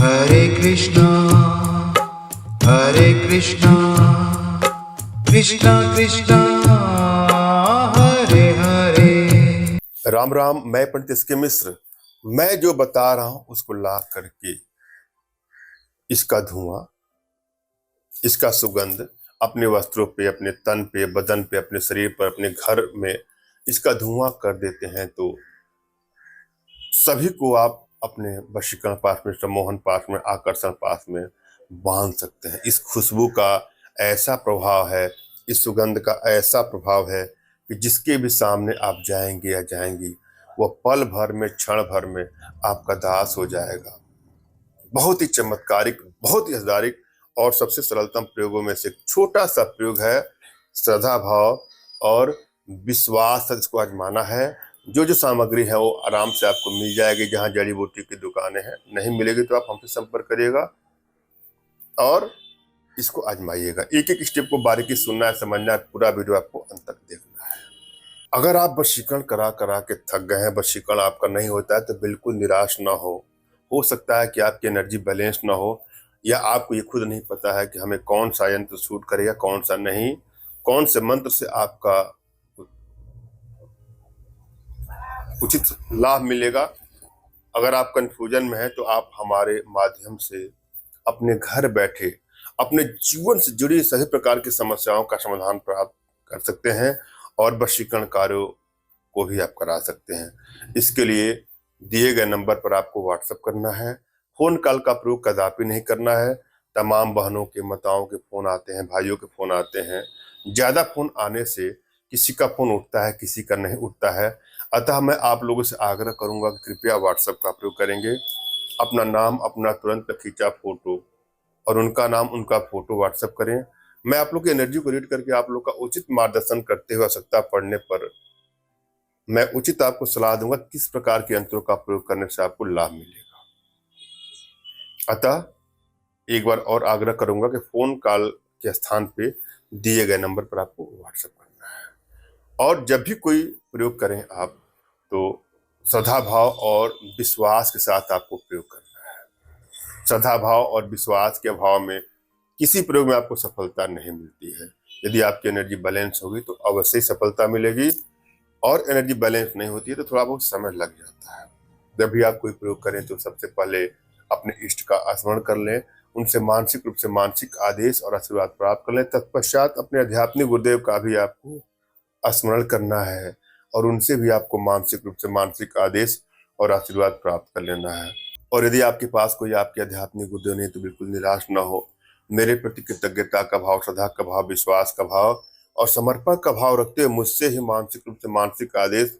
हरे कृष्णा कृष्णा कृष्णा हरे हरे। राम राम। मैं पंडित इसके मिश्र। मैं जो बता रहा हूं उसको ला करके इसका धुआं, इसका सुगंध अपने वस्त्रों पे, अपने तन पे, बदन पे, अपने शरीर पर, अपने घर में इसका धुआं कर देते हैं तो सभी को आप अपने वशीकरण पास में, सम्मोहन पास में, आकर्षण पास में बांध सकते हैं। इस खुशबू का ऐसा प्रभाव है, इस सुगंध का ऐसा प्रभाव है कि जिसके भी सामने आप जाएंगे या जाएंगी वो पल भर में, क्षण भर में आपका दास हो जाएगा। बहुत ही चमत्कारिक, बहुत ही आधारिक और सबसे सरलतम प्रयोगों में से एक छोटा सा प्रयोग है। श्रद्धा भाव और विश्वास से इसको आजमाना है। जो जो सामग्री है वो आराम से आपको मिल जाएगी। जहाँ जड़ी बूटी की दुकानें हैं, नहीं मिलेगी तो आप हमसे संपर्क करिएगा और इसको आजमाइएगा। एक एक स्टेप को बारीकी सुनना है, समझना है, पूरा वीडियो आपको अंत तक देखना है। अगर आप वशीकरण करा करा के थक गए हैं, वशीकरण आपका नहीं होता है, तो बिल्कुल निराश ना हो सकता है कि आपकी एनर्जी बैलेंस ना हो, या आपको ये खुद नहीं पता है कि हमें कौन सा यंत्र सूट करेगा, कौन सा नहीं, कौन से मंत्र से आपका उचित लाभ मिलेगा। अगर आप कंफ्यूजन में हैं तो आप हमारे माध्यम से अपने घर बैठे अपने जीवन से जुड़ी सभी प्रकार की समस्याओं का समाधान प्राप्त कर सकते हैं और वशीकरण कार्यों को भी आप करा सकते हैं। इसके लिए दिए गए नंबर पर आपको व्हाट्सएप करना है। फोन कॉल का प्रयोग कदापि नहीं करना है। तमाम बहनों के, माताओं के फोन आते हैं, भाइयों के फोन आते हैं। ज्यादा फोन आने से किसी का फोन उठता है, किसी का नहीं उठता है। अतः मैं आप लोगों से आग्रह करूंगा कि कृपया व्हाट्सएप का प्रयोग करेंगे। अपना नाम, अपना तुरंत खींचा फोटो और उनका नाम, उनका फोटो व्हाट्सएप करें। मैं आप लोग की एनर्जी को रीड करके आप लोग का उचित मार्गदर्शन करते हुए आवश्यकता पड़ने पर मैं उचित आपको सलाह दूंगा किस प्रकार के यंत्रों का प्रयोग करने से आपको लाभ मिलेगा। अतः एक बार और आग्रह करूंगा कि फोन कॉल के स्थान पे दिए गए नंबर पर आपको व्हाट्सएप करना है। और जब भी कोई प्रयोग करें आप, तो श्रद्धा भाव और विश्वास के साथ आपको प्रयोग करना है। श्रद्धा भाव और विश्वास के अभाव में किसी प्रयोग में आपको सफलता नहीं मिलती है। यदि आपकी एनर्जी बैलेंस होगी तो अवश्य सफलता मिलेगी, और एनर्जी बैलेंस नहीं होती है तो थोड़ा बहुत समय लग जाता है। जब भी आप कोई प्रयोग करें तो सबसे पहले अपने इष्ट का स्मरण कर लें, उनसे मानसिक रूप से मानसिक आदेश और आशीर्वाद प्राप्त कर लें। तत्पश्चात अपने आध्यात्मिक गुरुदेव का भी आपको स्मरण करना है और उनसे भी आपको मानसिक रूप से मानसिक आदेश और आशीर्वाद प्राप्त कर लेना है। और यदि आपके पास कोई आपके आध्यात्मिक गुरुदेव नहीं तो बिल्कुल निराश ना हो। मेरे प्रति कृतज्ञता का भाव, श्रद्धा का भाव, विश्वास का भाव और समर्पण का भाव रखते हुए मुझसे ही मानसिक रूप से मानसिक आदेश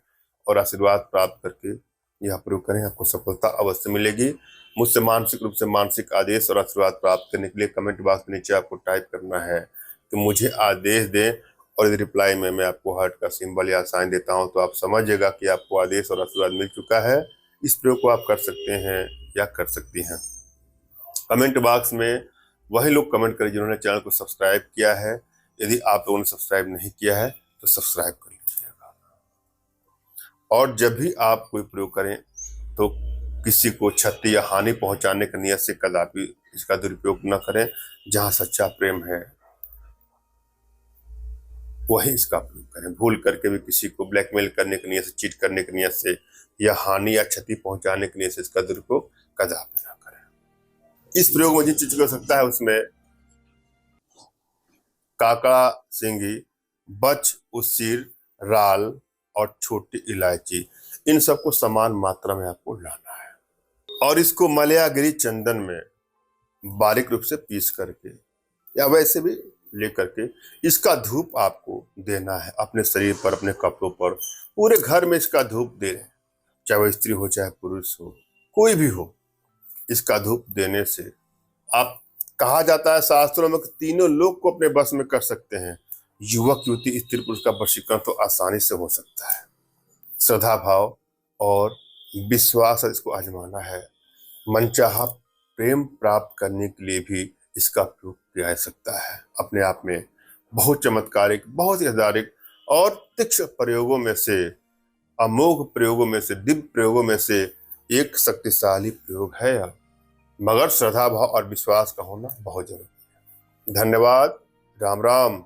और आशीर्वाद प्राप्त करके यह प्रयोग करें, आपको सफलता अवश्य मिलेगी। मुझसे मानसिक रूप से मानसिक आदेश और आशीर्वाद प्राप्त करने के लिए कमेंट बॉक्स में नीचे आपको टाइप करना है कि मुझे आदेश दें, और यदि रिप्लाई में मैं आपको हार्ट का सिंबल या साइन देता हूं तो आप समझिएगा कि आपको आदेश और आशीर्वाद मिल चुका है। इस प्रयोग को आप कर सकते हैं या कर सकती हैं। कमेंट बॉक्स में वही लोग कमेंट करें जिन्होंने चैनल को सब्सक्राइब किया है। यदि आप लोगों ने सब्सक्राइब नहीं किया है तो सब्सक्राइब कर लीजिएगा। और जब भी आप कोई प्रयोग करें तो किसी को क्षति या हानि पहुंचाने की नियत से कदापि इसका दुरुपयोग न करें। जहां सच्चा प्रेम है वही इसका प्रयोग करें। भूल करके भी किसी को ब्लैकमेल करने की नियत से, चीट करने की नियत से या हानि या क्षति पहुंचाने की नियत से इसका दुरुपयोग कदापि न करें। इस प्रयोग में जिन चीज हो सकता है उसमें काकड़ा सिंगी, बच, उसीर, राल और छोटी इलायची, इन सबको समान मात्रा में आपको लाना है और इसको मलयागिरी चंदन में बारीक रूप से पीस करके या वैसे भी लेकर के इसका धूप आपको देना है अपने शरीर पर, अपने कपड़ों पर, पूरे घर में इसका धूप दे। चाहे वह स्त्री हो, चाहे पुरुष हो, कोई भी हो, इसका धूप देने से आप, कहा जाता है शास्त्रों में, तीनों लोग को अपने बस में कर सकते हैं। युवक, युवती, स्त्री, पुरुष का वशीकरण तो आसानी से हो सकता है। श्रद्धा भाव और विश्वास से इसको आजमाना है। मनचाहा प्रेम प्राप्त करने के लिए भी इसका प्रयोग किया जा सकता है। अपने आप में बहुत चमत्कारिक, बहुत ही आधारिक और तीक्ष्ण प्रयोगों में से, अमोघ प्रयोगों में से, दिव्य प्रयोगों में से एक शक्तिशाली प्रयोग है। मगर श्रद्धा भाव और विश्वास का होना बहुत जरूरी है। धन्यवाद। राम राम।